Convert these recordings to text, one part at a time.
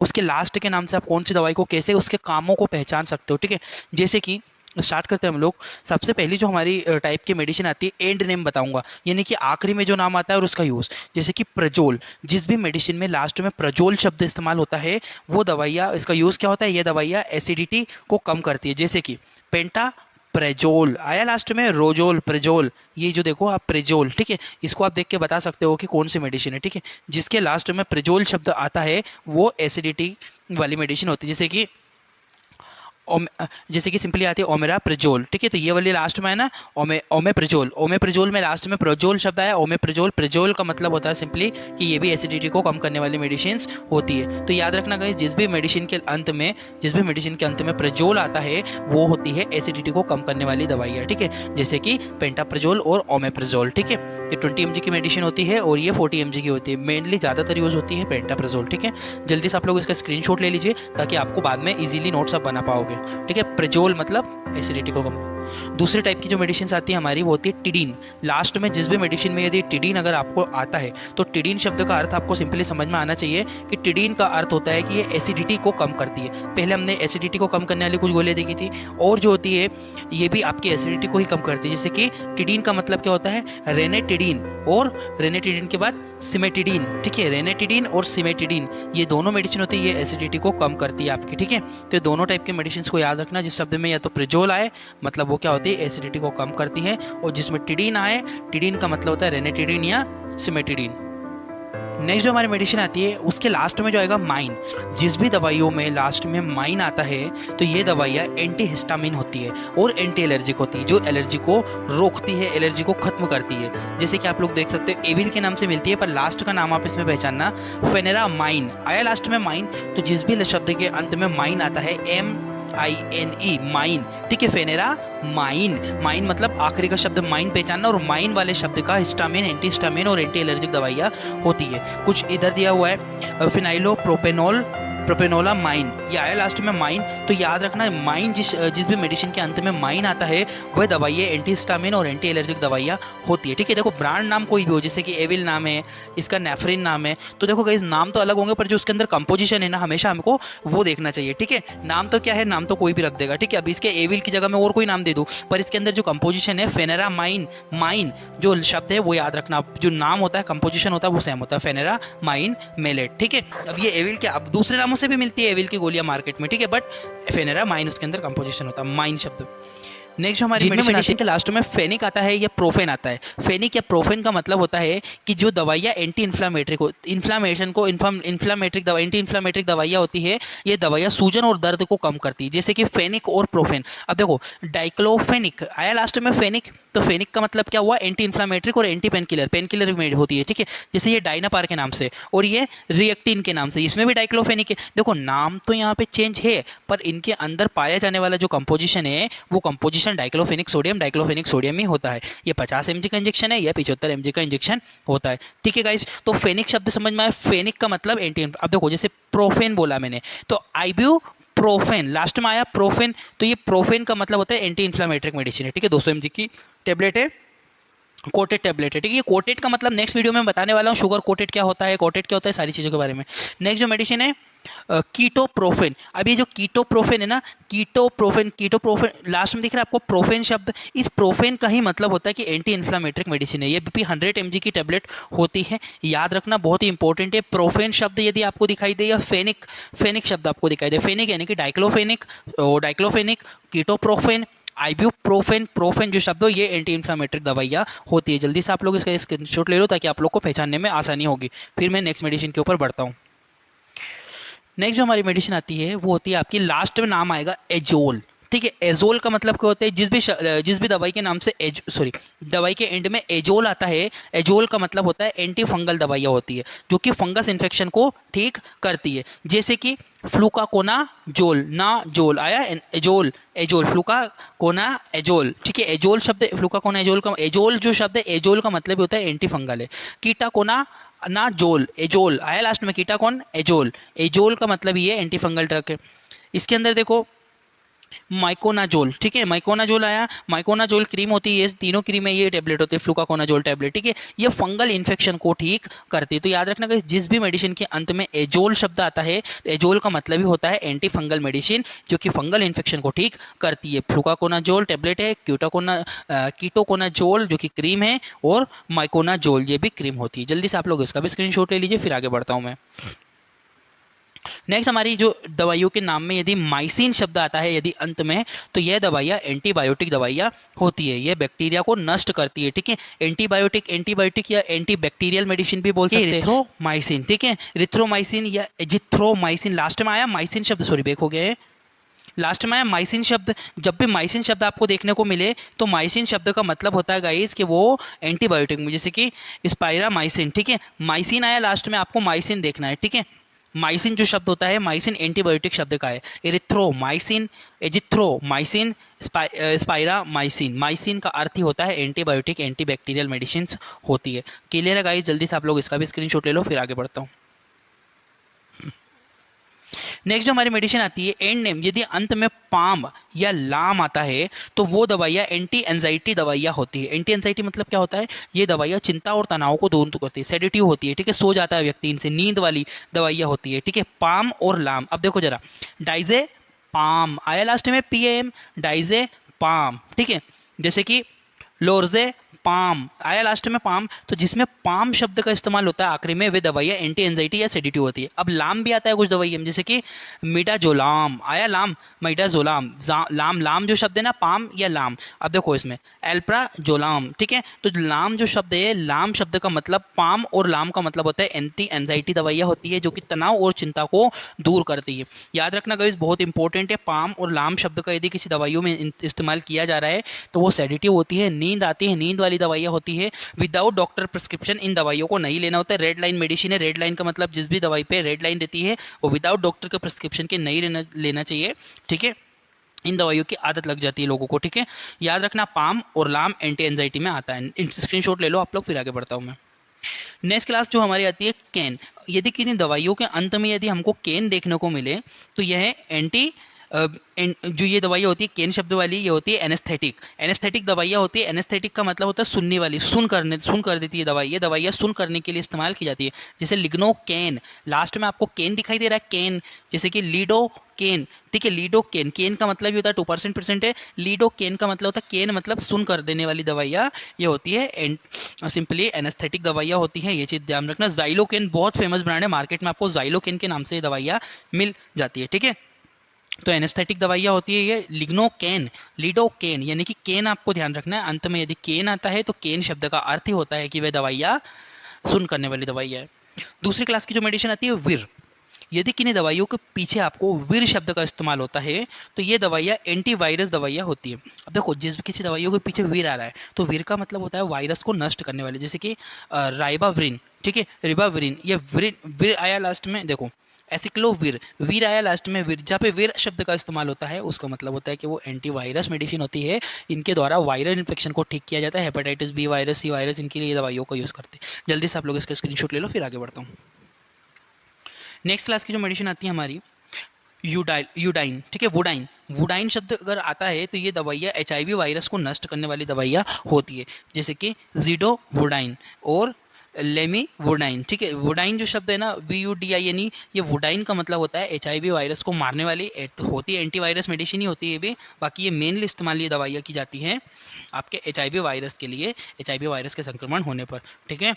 उसके लास्ट के नाम से आप कौन सी दवाई को कैसे उसके कामों को पहचान सकते हो, ठीक है। जैसे कि स्टार्ट करते हैं हम लोग। सबसे पहली जो हमारी टाइप की मेडिसिन आती है, एंड नेम बताऊंगा, यानी कि आखिरी में जो नाम आता है और उसका यूज़। जैसे कि प्रजोल, जिस भी मेडिसिन में लास्ट में प्रजोल शब्द इस्तेमाल होता है, वो दवाइयाँ, इसका यूज़ क्या होता है, ये दवाइयाँ एसिडिटी को कम करती है। जैसे कि पेंटा प्रेजोल आया लास्ट में, रोजोल, प्रेजोल, ये जो देखो आप प्रेजोल, ठीक है, इसको आप देख के बता सकते हो कि कौन सी मेडिसिन है, ठीक है। जिसके लास्ट में प्रेजोल शब्द आता है वो एसिडिटी वाली मेडिसिन होती है। जैसे कि जैसे कि सिंपली आती है ओमेरा प्रिजोल, ठीक है, तो ये वाली लास्ट में है ना, ओमे प्रिजोल। ओमे प्रिजोल में लास्ट में प्रोजोल शब्द आया, ओमे प्रिजोल। प्रिजोल का मतलब होता है सिंपली कि ये भी एसिडिटी को कम करने वाली मेडिसिन होती है। तो याद रखना गाइस, जिस भी मेडिसिन के अंत में प्रिजोल आता है वो होती है एसिडिटी को कम करने वाली दवाइयाँ, ठीक है। जैसे कि पेंटाप्रिजोल और ओमेप्रिजोल, ठीक है। ये 20 mg की मेडिसिन होती है और ये 40 mg की होती है। मेनली ज़्यादातर यूज होती है पेंटाप्रिजोल, ठीक है। जल्दी से आप लोग इसका स्क्रीनशॉट ले लीजिए ताकि आपको बाद में इजीली नोट्स आप बना पाओगे, ठीक है। प्रेजोल मतलब एसिडिटी को कम। दूसरी टाइप की जो मेडिसिन आती है हमारी वो होती है टिडीन। लास्ट में जिस भी मेडिसिन में यदि टिडीन अगर आपको आता है तो टिडीन शब्द का अर्थ आपको सिंपली समझ में आना चाहिए कि टिडीन का अर्थ होता है कि ये एसिडिटी को कम करती है। पहले हमने एसिडिटी को कम करने वाली कुछ गोलियां देखी थी, और जो होती है ये भी आपकी एसिडिटी को ही कम करती है। जैसे कि टिडीन का मतलब क्या होता है, रेनेटिडीन, और रेनेटिडीन के बाद सिमेटिडीन, ठीक है। रेनेटिडीन और सिमेटिडीन ये दोनों मेडिसिन होती है, ये एसिडिटी को कम करती है आपकी, ठीक है। तो दोनों टाइप के मेडिसिन को याद रखना, जिस शब्द में या तो प्रिजोल आए मतलब वो क्या होती है, एसिडिटी को कम करती है, और जिसमें टिडीन आए, टिडीन का मतलब होता है रेनेटिडीन या सिमेटिडीन। नेक्स्ट जो हमारी मेडिसिन आती है उसके लास्ट में जो आएगा माइन। जिस भी दवाइयों में लास्ट में माइन आता है तो ये दवाइयाँ एंटी हिस्टामिन होती है और एंटी एलर्जिक होती है, जो एलर्जी को रोकती है, एलर्जी को खत्म करती है। जैसे कि आप लोग देख सकते हो एविल के नाम से मिलती है, पर लास्ट का नाम आप इसमें पहचानना, फेनेरा माइन आया लास्ट में माइन। तो जिस भी शब्द के अंत में माइन आता है, MINE, माइन, ठीक है, फेनेरा माइन। माइन मतलब आखिरी का शब्द माइन पहचानना, और माइन वाले शब्द का हिस्टामिन, एंटी हिस्टामिन और एंटी एलर्जिक दवाइयाँ होती है। कुछ इधर दिया हुआ है, फिनाइलो प्रोपेनोल, प्रोपेनोला माइन, ये आया लास्ट में माइन। तो याद रखना माइन, जिस भी मेडिसिन के अंत में माइन आता है वह दवाइयाँ एंटी हिस्टामिन और एंटी एलर्जिक दवाइयाँ होती है, ठीक है। देखो ब्रांड नाम कोई भी हो, जैसे कि एविल नाम है, इसका नेफ्रिन नाम है, तो देखो गाइस नाम तो अलग होंगे पर जो उसके अंदर कंपोजिशन है ना, हमेशा हमको वो देखना चाहिए, ठीक है। नाम तो क्या है, नाम तो कोई भी रख देगा, ठीक है। अब इसके एविल की जगह में और कोई नाम दे दूँ, पर इसके अंदर जो कंपोजिशन है फेनेरा माइन, माइन जो शब्द है वो याद रखना, जो नाम होता है कंपोजिशन होता है वो सेम होता है, फेनेरा माइन मेलेट, ठीक है। अब ये एविल के अब दूसरे नामों से भी मिलती है एविल की गोलियां मार्केट में, ठीक है, बट फेनेरा माइन उसके अंदर कंपोजिशन होता है, माइन शब्द। नेक्स्ट जो हमारी मेडिसिन के लास्ट में फेनिक आता है या प्रोफेन आता है। फेनिक या प्रोफेन का मतलब होता है कि जो दवाइयाँ एंटी इन्फ्लामेटरी को, इन्फ्लामेशन को, इन्फ्लामेटरी दवा, एंटी इन्फ्लामेटरी दवाइयाँ होती है, ये दवाइयाँ सूजन और दर्द को कम करती है। जैसे कि फेनिक और प्रोफेन। अब देखो डाइक्लोफेनिक आया लास्ट में फेनिक, तो फेनिक का मतलब क्या हुआ, एंटी इन्फ्लामेटरी और anti pain killer, pain killer में होती है, ठीक है। जैसे ये डाइनापार के नाम से और ये रिएक्टिन के नाम से, इसमें भी डाइक्लोफेनिक है। देखो नाम तो यहाँ पे चेंज है पर इनके अंदर पाया जाने वाला जो कंपोजिशन है वो कंपोजिशन डाइक्लोफेनिक सोडियम ही होता है। ये 50 mg का इंजेक्शन है या 75 mg का इंजेक्शन होता है, ठीक है गाइस। तो फेनिक शब्द समझ में आया, फेनिक का मतलब एंटी। अब देखो जैसे प्रोफेन बोला मैंने, तो आइब्यू प्रोफेन लास्ट में आया प्रोफेन, तो ये प्रोफेन का मतलब होता है एंटी इन्फ्लामेटरी मेडिसिन है, ठीक है। 200 mg की टेबलेट है, कोटेड टेबलेट है, ठीक है। ये कोटेड का मतलब नेक्स्ट वीडियो में बताने वाला हूँ, शुगर कोटेड क्या होता है, कोटेड क्या होता है, सारी चीज़ों के बारे में। नेक्स्ट जो मेडिसिन है कीटोप्रोफेन। अब ये जो कीटोप्रोफेन है ना, कीटोप्रोफेन लास्ट में दिख रहा है आपको प्रोफेन शब्द, इस प्रोफेन का ही मतलब होता है कि एंटी इन्फ्लामेटरी मेडिसिन है। ये भी 100 mg की टेबलेट होती है, याद रखना बहुत ही इंपॉर्टेंट है। प्रोफेन शब्द यदि आपको दिखाई दे या फेनिक, फेनिक शब्द आपको दिखाई दे, फेनिक यानी कि डाइक्लोफेनिक, डाइक्लोफेनिक, कीटोप्रोफेन, आइब्यूप्रोफेन, प्रोफेन जो शब्द हो ये एंटी इन्फ्लामेटरी दवाइयाँ होती है। जल्दी से आप लोग इसका स्क्रीनशॉट ले लो ताकि आप लोग को पहचानने में आसानी होगी। फिर मैं नेक्स्ट मेडिसिन के ऊपर बढ़ता हूँ। नेक्स्ट जो हमारी मेडिसिन आती है वो होती है आपकी, लास्ट में नाम आएगा एजोल, ठीक है। एजोल का मतलब क्या होता है, जिस भी दवाई के नाम से दवाई के एंड में एजोल आता है, एजोल का मतलब होता है एंटी फंगल दवाइयाँ होती है जो कि फंगस इन्फेक्शन को ठीक करती है। जैसे कि फ्लूकाकोना जोल, ना जोल आया, एजोल, एजोल, फ्लूकाकोना एजोल, ठीक है। एजोल शब्द, फ्लूकाकोना एजोल का, एजोल जो शब्द है एजोल का मतलब होता है एंटी फंगल है। कीटाकोना ना जोल, एजोल आया लास्ट में, कीटाकोन एजोल, एजोल का मतलब ये एंटी फंगल ड्रग है। इसके अंदर देखो माइकोनाजोल, ठीक है, माइकोनाजोल आया, माइकोनाजोल क्रीम होती है, ये तीनों क्रीम है, ये टेबलेट होती है फ्लूकाकोनाजोल टेबलेट, ठीक है। ये फंगल इन्फेक्शन को ठीक करती है। तो याद रखना कि जिस भी मेडिसिन के अंत में एजोल शब्द आता है तो एजोल का मतलब ही होता है एंटी फंगल मेडिसिन जो कि फंगल इन्फेक्शन को ठीक करती है। फ्लूकाकोनाजोल टेबलेट है, कीटोकोनाजोल जो कि क्रीम है, और माइकोनाजोल ये भी क्रीम होती है। जल्दी से आप लोग इसका भी स्क्रीनशॉट ले लीजिए, फिर आगे बढ़ता हूँ मैं। नेक्स्ट हमारी जो दवाइयों के नाम में यदि माइसिन शब्द आता है यदि अंत में, तो यह दवाइयाँ एंटीबायोटिक दवाइयाँ होती है, यह बैक्टीरिया को नष्ट करती है, ठीक है। एंटीबायोटिक या एंटीबैक्टीरियल मेडिसिन भी बोल सकते हैं। रिथ्रोमाइसिन, ठीक है, रिथ्रोमाइसिन या एजिथ्रोमाइसिन, लास्ट में आया माइसिन शब्द, सॉरी बेक हो गया है, लास्ट में आया माइसिन शब्द। जब भी माइसिन शब्द आपको देखने को मिले तो माइसिन शब्द का मतलब होता है गाइस कि वो एंटीबायोटिक में, जैसे कि स्पाइरामाइसिन, ठीक है, माइसिन आया लास्ट में, आपको माइसिन देखना है, ठीक है। माइसिन जो शब्द होता है, माइसिन एंटीबायोटिक शब्द का है। एरिथ्रोमाइसिन, एजिथ्रोमाइसिन, स्पाइरामाइसिन, माइसिन का अर्थ ही होता है एंटीबायोटिक, एंटीबैक्टीरियल मेडिसिन होती है। क्लियर है गाइस? जल्दी से आप लोग इसका भी स्क्रीनशॉट ले लो, फिर आगे बढ़ता हूँ। नेक्स्ट जो हमारी मेडिसिन आती है एंड नेम, यदि अंत में पाम या लाम आता है तो वो दवाइयाँ एंटी एंजाइटी दवाइयाँ होती है। एंटी एंजाइटी मतलब क्या होता है? ये दवाइयाँ चिंता और तनाव को दूर करती है, सेडेटिव होती है, ठीक है, सो जाता है व्यक्ति इनसे, नींद वाली दवाइयाँ होती है, ठीक है। पाम और लाम, अब देखो जरा, डाइजे पाम आया लास्ट में, PAM, डाइजे पाम, ठीक है। जैसे कि लोरजे पाम आया लास्ट में, पाम, तो जिसमें पाम शब्द का इस्तेमाल होता है आखिरी में, वे दवाइयाँ एंटी एंजाइटी या सेडेटिव होती है। अब लाम भी आता है कुछ दवाइयों में, जैसे कि मिडाजोलाम आया, लाम, मिडाजोलाम, लाम, लाम जो शब्द है ना, पाम या लाम, अब देखो इसमें एल्प्राजोलाम, ठीक है। तो लाम जो शब्द है, लाम शब्द का मतलब, पाम और लाम का मतलब होता है एंटी एंजाइटी दवाइयाँ होती है जो कि तनाव और चिंता को दूर करती है। याद रखना गाइस, बहुत इंपॉर्टेंट है, पाम और लाम शब्द का यदि किसी दवाइयों में इस्तेमाल किया जा रहा है तो वो सेडेटिव होती है, नींद आती है, नींद वाली दवाइयाँ होती है। विदाउट डॉक्टर प्रिस्क्रिप्शन इन दवाइयों को नहीं लेना होता है। रेड लाइन मेडिसिन है, रेड लाइन का मतलब जिस भी दवाई पे रेड लाइन रहती है वो विदाउट डॉक्टर के प्रिस्क्रिप्शन के नहीं लेना चाहिए, ठीक है। इन दवाइयों की आदत लग जाती है लोगों को, ठीक है। याद रखना, पाम और लाम एंटी एंजाइटी में आता है। स्क्रीनशॉट ले लो आप लोग, फिर आगे बढ़ता हूँ मैं। नेक्स्ट क्लास जो हमारी आती है कैन, यदि किसी दवाइयों के अंत में यदि हमको कैन देखने को मिले तो यह एंटी जो ये दवाइयाँ होती है केन शब्द वाली, ये होती है एनेस्थेटिक। एनेस्थेटिक दवाइयाँ होती है, एनेस्थेटिक का मतलब होता है सुनने वाली, सुन कर देती है दवाई। ये दवाइयाँ सुन करने के लिए इस्तेमाल की जाती है, जैसे लिग्नो कैन, लास्ट में आपको केन दिखाई दे रहा है, केन, जैसे कि लीडो केन, ठीक है, लीडो केन, केन का मतलब ये होता है 2% है, लीडो केन का मतलब होता है, केन मतलब सुन कर देने वाली दवाइयाँ ये होती है, सिंपली एनेस्थेटिक दवाइयाँ होती हैं, ये चीज़ ध्यान रखना। जाइलोकेन बहुत फेमस ब्रांड है, मार्केट में आपको जाइलोकेन के नाम से ये दवाइयाँ मिल जाती है, ठीक है। तो एनेस्थेटिक दवाइयाँ होती है ये लिग्नोकेन, लीडोकेन, यानी कि केन आपको ध्यान रखना है, अंत में यदि केन आता है तो केन शब्द का अर्थ ही होता है कि वह दवाइयाँ सुन करने वाली दवाइयाँ है। दूसरी क्लास की जो मेडिसिन आती है विर, यदि किन्हीं दवाइयों के पीछे आपको विर शब्द का इस्तेमाल होता है तो ये दवाइयाँ एंटीवायरस दवाइयाँ होती है। अब देखो, जिस किसी दवाइयों के पीछे विर आ रहा है तो विर का मतलब होता है वायरस को नष्ट करने वाले, जैसे कि राइबाविरिन, ठीक है, रिबाविरिन, ये विर आया लास्ट में, देखो एसिक्लोविर, वीर आया लास्ट में, विर, जहाँ पे विर शब्द का इस्तेमाल होता है उसका मतलब होता है कि वो एंटीवायरस मेडिसिन होती है, इनके द्वारा वायरल इन्फेक्शन को ठीक किया जाता है, hepatitis B virus, C virus, इनके लिए दवाइयों का यूज़ करते हैं। जल्दी से आप लोग इसका स्क्रीनशॉट ले लो, फिर आगे बढ़ता हूँ। नेक्स्ट क्लास की जो मेडिसिन आती है हमारी यूडाइन, ठीक है, वुडाइन, वुडाइन शब्द अगर आता है तो ये दवाइयाँ HIV वायरस को नष्ट करने वाली दवाइयाँ होती है, जैसे कि जीडो वुडाइन और लेमी वुडाइन, ठीक है। वुडाइन जो शब्द है ना, VUDINE, ये वुडाइन का मतलब होता है HIV वायरस को मारने वाली होती है, एंटीवायरस मेडिसिन ही होती है ये भी, बाकी ये मेनली इस्तेमाल ये दवाइयाँ की जाती हैं आपके HIV वायरस के लिए, HIV वायरस के संक्रमण होने पर, ठीक है।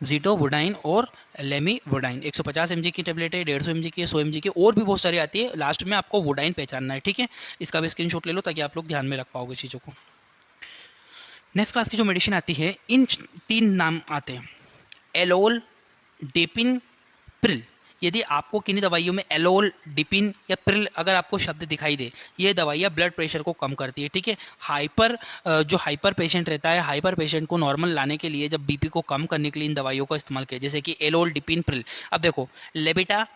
जीटोवुडाइन और लेमीवुडाइन 150 mg की टेबलेट है, 150 mg की, 100 mg की, और भी बहुत सारी आती है, लास्ट में आपको वुडाइन पहचानना है, ठीक है। इसका भी स्क्रीनशॉट ले लो ताकि आप लोग ध्यान में रख पाओगे चीज़ों को। नेक्स्ट क्लास की जो मेडिसिन आती है, इन 3 नाम आते हैं, एलोल, डिपिन, प्रिल। यदि आपको किन्हीं दवाइयों में एलोल, डिपिन या प्रिल अगर आपको शब्द दिखाई दे, ये दवाइयाँ ब्लड प्रेशर को कम करती है, ठीक है। जो हाइपर पेशेंट रहता है, हाइपर पेशेंट को नॉर्मल लाने के लिए, जब BP को कम करने के लिए इन दवाइयों का इस्तेमाल किया, जैसे कि एलोल, डिपिन, प्रिल। अब देखो, लेबिटा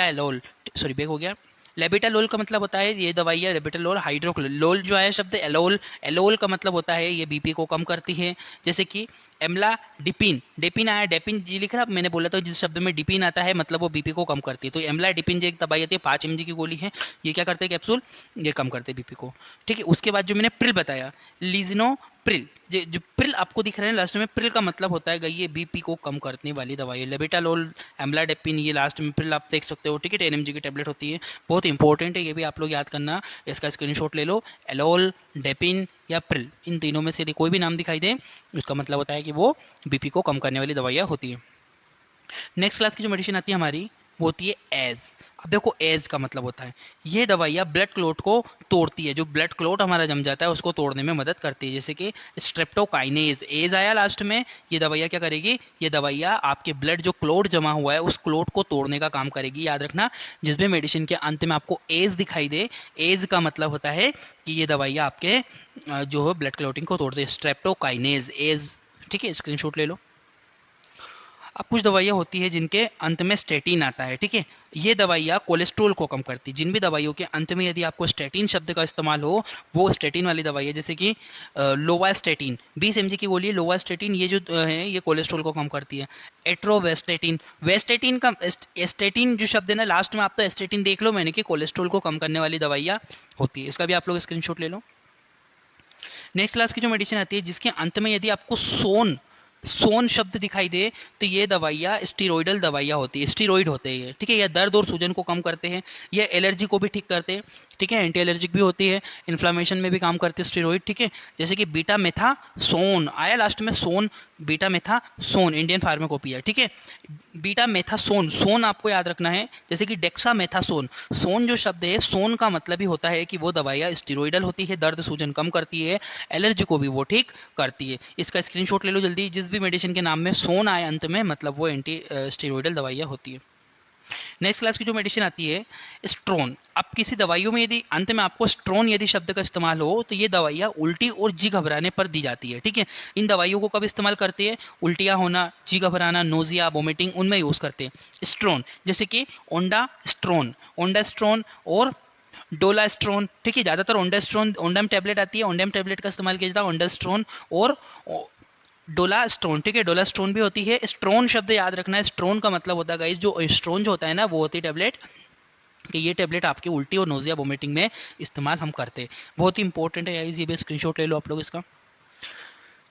एलोल, सॉरी बेक हो गया, लेबिटालोल का मतलब होता है ये दवाई है लेबिटालोल हाइड्रोक्लोल, लोल जो है शब्द एलोल, एलोल का मतलब होता है ये बीपी को कम करती है। जैसे कि एमला डिपिन, डेपिन आया, डेपिन जी लिख रहा, मैंने बोला था जिस शब्द में डिपिन आता है मतलब वो बीपी को कम करती है। तो एमला डिपिन जो एक दवाई आती है 5 mg की गोली है, ये क्या करते हैं कैप्सूल, ये कम करते हैं बीपी को। ठीक है, उसके बाद जो मैंने प्रिल बताया, लीजनो प्रिल, जो प्रिल आपको दिख रहे हैं लास्ट में, प्रिल का मतलब होता है ये बीपी को कम करने वाली दवाई है। लेबिटालोल, एम्लाडेपिन, ये लास्ट में प्रिल आप देख सकते हो। ठीक है, 10 mg की टेबलेट होती है, बहुत इंपॉर्टेंट है, ये भी आप लोग याद करना, इसका स्क्रीनशॉट ले लो। एलोल, डेपिन या प्रिल, इन तीनों में से यदि कोई भी नाम दिखाई दे उसका मतलब होता है कि वो बीपी को कम करने वाली दवाइयाँ होती है। नेक्स्ट क्लास की जो मेडिसिन आती है हमारी वो होती है एज। अब देखो एज का मतलब होता है ये दवाइयाँ ब्लड क्लोट को तोड़ती है, जो ब्लड क्लोट हमारा जम जाता है उसको तोड़ने में मदद करती है। जैसे कि स्ट्रेप्टोकाइनेज, एज आया लास्ट में, ये दवाइयाँ क्या करेगी, ये दवाइयाँ आपके ब्लड जो क्लोट जमा हुआ है उस क्लोट को तोड़ने का काम करेगी। याद रखना, जिस भी मेडिसिन के अंत में आपको एज दिखाई दे, एज का मतलब होता है कि ये दवाइयाँ आपके जो है ब्लड क्लोटिंग को तोड़ते हैं, स्ट्रेप्टोकाइनेज, एज। ठीक है, स्क्रीनशॉट ले लो। अब कुछ दवाइयाँ होती है जिनके अंत में स्टेटिन आता है। ठीक है, ये दवाइयाँ कोलेस्ट्रोल को कम करती है। जिन भी दवाइयों के अंत में यदि आपको स्टेटिन शब्द का इस्तेमाल हो वो स्टेटिन वाली दवाई है। जैसे कि लोवास्टेटिन 20 mg की गोली, लोवास्टेटिन ये जो है ये कोलेस्ट्रोल को कम करती है। एट्रोवेस्टेटिन, वेस्टेटिन का एस्टेटिन जो शब्द है ना लास्ट में, आप तो एस्टेटिन देख लो मैंने कि कोलेस्ट्रोल को कम करने वाली दवाइयाँ होती है, इसका भी आप लोग स्क्रीनशॉट ले लो। नेक्स्ट क्लास की जो मेडिसिन आती है जिसके अंत में यदि आपको सोन, सोन शब्द दिखाई दे तो ये दवाइयाँ स्टीरोइडल दवाइयाँ होती है, स्टीरोइड होते हैं। ठीक है, यह दर्द और सूजन को कम करते हैं, यह एलर्जी को भी ठीक करते हैं। ठीक है, एंटी एलर्जिक भी होती है, इन्फ्लामेशन में भी काम करते हैं स्टीरोइड। ठीक है, जैसे कि बीटा मेथासोन आया लास्ट में, सोन, बीटा मेथासोन, इंडियन फार्माकोपिया। ठीक है, बीटा मेथासोन, सोन आपको याद रखना है। जैसे कि डेक्सा मेथासोन, सोन जो शब्द है, सोन का मतलब ही होता है कि वो दवाइयाँ स्टीरोइडल होती है, दर्द सूजन कम करती है, एलर्जी को भी वो ठीक करती है। इसका स्क्रीनशॉट ले लो जल्दी, जिस भी मेडिसिन के नाम में सोन आए अंत में मतलब वो एंटी स्टीरोइडल दवाइयाँ होती है। नेक्स्ट क्लास की जो मेडिसिन आती है स्ट्रोन। अब किसी दवाइयों में यदि अंत में आपको स्ट्रोन यदि शब्द का इस्तेमाल हो तो ये दवाइयाँ उल्टी और जी घबराने पर दी जाती है। ठीक है, इन दवाइयों को कब इस्तेमाल करते हैं, उल्टियाँ होना, जी घबराना, नोजिया, वोमिटिंग, उनमें यूज़ करते हैं स्ट्रोन। जैसे कि ओंडास्ट्रोन, ओंडास्ट्रोन और डोलास्ट्रोन। ठीक है, ज़्यादातर ओंडास्ट्रोन, ओंडम टैबलेट आती है, ओंडम टैबलेट का इस्तेमाल किया जाता है, ओंडास्ट्रोन और डोलास्ट्रोन। ठीक है, डोलास्ट्रोन भी होती है। स्ट्रोन शब्द याद रखना है, स्ट्रोन का मतलब होता है गाइस, जो स्ट्रोन जो होता है ना वो होती है टैबलेट, कि ये टैबलेट आपकी उल्टी और नोजिया वोमिटिंग में इस्तेमाल हम करते हैं। बहुत ही इंपॉर्टेंट है गाइस, ये भी स्क्रीनशॉट ले लो आप लोग इसका।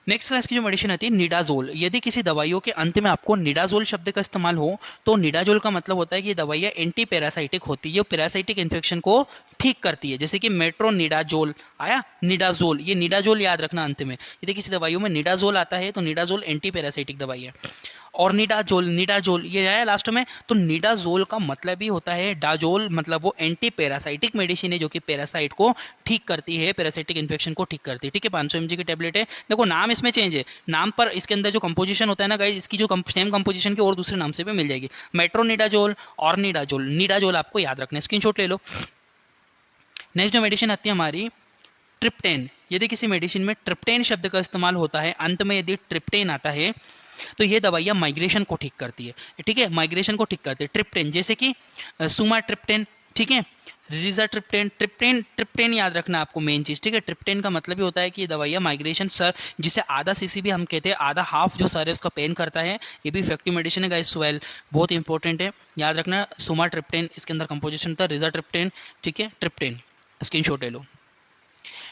नेक्स्ट क्लास की जो मेडिसिन आती है निडाजोल। यदि किसी दवाइयों के अंत में आपको निडाजोल शब्द का इस्तेमाल हो तो निडाजोल का मतलब होता है कि ये दवाइयाँ एंटी पैरासाइटिक होती है, पैरासाइटिक इन्फेक्शन को ठीक करती है। जैसे कि मेट्रोनिडाजोल आया, निडाजोल, ये निडाजोल याद रखना अंत में। यदि किसी दवाइयों में निडाजोल आता है तो निडाजोल एंटी पैरासाइटिक दवाई है। और निडाजोल, निडाजोल ये आया लास्ट में, तो निडाजोल का मतलब ही होता है, डाजोल मतलब वो एंटी पैरासाइटिक मेडिसिन है जो कि पैरासाइट को ठीक करती है, पैरासाइटिक इन्फेक्शन को ठीक करती है। ठीक है, 500 mg की टेबलेट है। देखो नाम इसमें चेंज है, नाम पर इसके अंदर जो कंपोजिशन होता है ना गाइस, इसकी जो सेम कंपोजिशन की और दूसरे नाम से भी मिल जाएगी, मेट्रोनिडाजोल और निडाजोल। निडाजोल आपको याद रखना है, स्क्रीनशॉट ले लो। नेक्स्ट जो मेडिसिन आती है हमारी ट्रिप्टेन। यदि किसी मेडिसिन में ट्रिप्टेन शब्द का इस्तेमाल होता है, अंत में यदि ट्रिप्टेन आता है तो ये दवाइयाँ माइग्रेशन को ठीक करती है। ठीक है, माइग्रेशन को ठीक करती है ट्रिप्टेन, जैसे कि सुमाट्रिप्टेन। ठीक है, रिजाट्रिप्टेन, ट्रिप्टेन, ट्रिप्टेन याद रखना आपको मेन चीज़। ठीक है, ट्रिप्टेन का मतलब ही होता है कि ये दवाइयाँ माइग्रेशन, सर जिसे आधा सीसी भी हम कहते हैं, आधा हाफ जो सर है उसका पेन करता है, ये भी इफेक्टिव मेडिसिन है गाइस। स्वेल बहुत इंपॉर्टेंट है, याद रखना। सुमाट्रिप्टेन इसके अंदर कंपोजिशन था, रिजाट्रिप्टेन। ठीक है, ट्रिप्टेन स्क्रीनशॉट ले लो।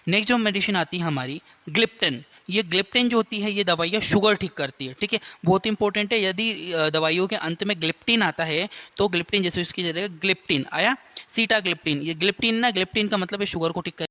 नेक्स्ट जो मेडिसिन आती है हमारी ग्लिप्टेन। ये ग्लिप्टेन जो होती है ये दवाइयाँ शुगर ठीक करती है। ठीक है, बहुत इंपॉर्टेंट है। यदि दवाइयों के अंत में ग्लिप्टिन आता है तो ग्लिप्टिन, जैसे इसकी जगह ग्लिप्टिन आया, सीटाग्लिप्टिन, ये ग्लिप्टिन ना, ग्लिप्टिन का मतलब है शुगर को ठीक